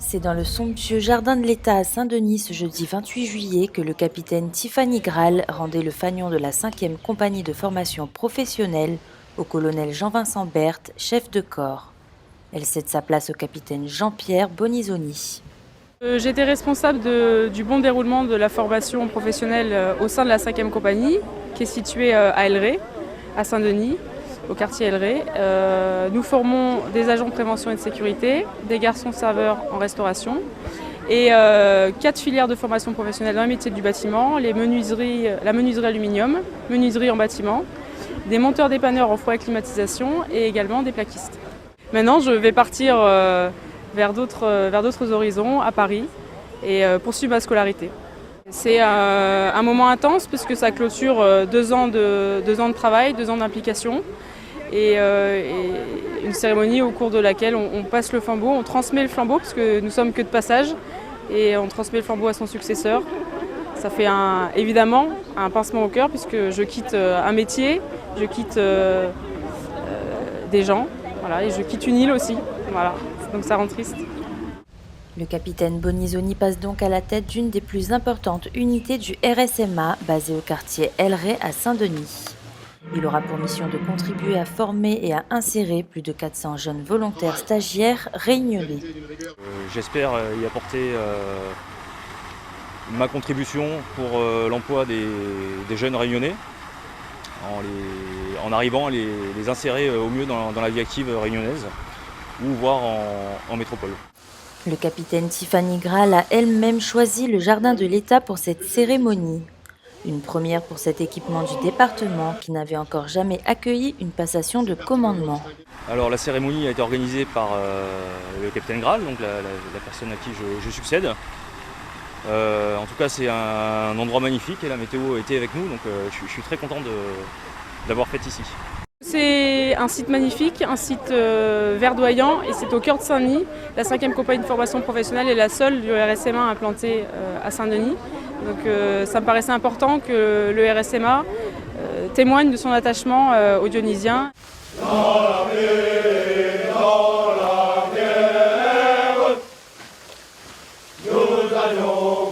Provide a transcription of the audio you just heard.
C'est dans le somptueux jardin de l'État à Saint-Denis ce jeudi 28 juillet que le capitaine Tiffany Graal rendait le fanion de la 5e compagnie de formation professionnelle au colonel Jean-Vincent Berthe, chef de corps. Elle cède sa place au capitaine Jean-Pierre Bonisoni. J'étais responsable du bon déroulement de la formation professionnelle au sein de la 5e compagnie, qui est située à Elré, à Saint-Denis, au quartier Elré. Nous formons des agents de prévention et de sécurité, des garçons serveurs en restauration et 4 filières de formation professionnelle dans les métiers du bâtiment, la menuiserie aluminium, menuiserie en bâtiment, des monteurs dépanneurs en froid et climatisation et également des plaquistes. Maintenant, je vais partir vers d'autres horizons à Paris et poursuivre ma scolarité. C'est un moment intense puisque ça clôture 2 ans de travail, 2 ans d'implication et une cérémonie au cours de laquelle on passe le flambeau, on transmet le flambeau parce que nous sommes que de passage et on transmet le flambeau à son successeur. Ça fait évidemment un pincement au cœur puisque je quitte un métier, je quitte des gens, voilà, et je quitte une île aussi. Voilà. Donc ça rend triste. Le capitaine Bonisoni passe donc à la tête d'une des plus importantes unités du RSMA, basée au quartier Elré à Saint-Denis. Il aura pour mission de contribuer à former et à insérer plus de 400 jeunes volontaires stagiaires réunionnais. J'espère y apporter ma contribution pour l'emploi des jeunes réunionnais, en arrivant à les insérer au mieux dans la vie active réunionnaise ou voire en métropole. Le capitaine Tiffany Graal a elle-même choisi le jardin de l'État pour cette cérémonie. Une première pour cet équipement du département qui n'avait encore jamais accueilli une passation de commandement. Alors la cérémonie a été organisée par le capitaine Graal, donc la personne à qui je succède. En tout cas c'est un endroit magnifique et la météo était avec nous, donc je suis très content d'avoir fait ici. C'est un site magnifique, un site verdoyant et c'est au cœur de Saint-Denis. La 5e compagnie de formation professionnelle est la seule du RSMA implantée à Saint-Denis. Donc ça me paraissait important que le RSMA témoigne de son attachement aux Dionysiens. Dans la paix, dans la guerre, nous allions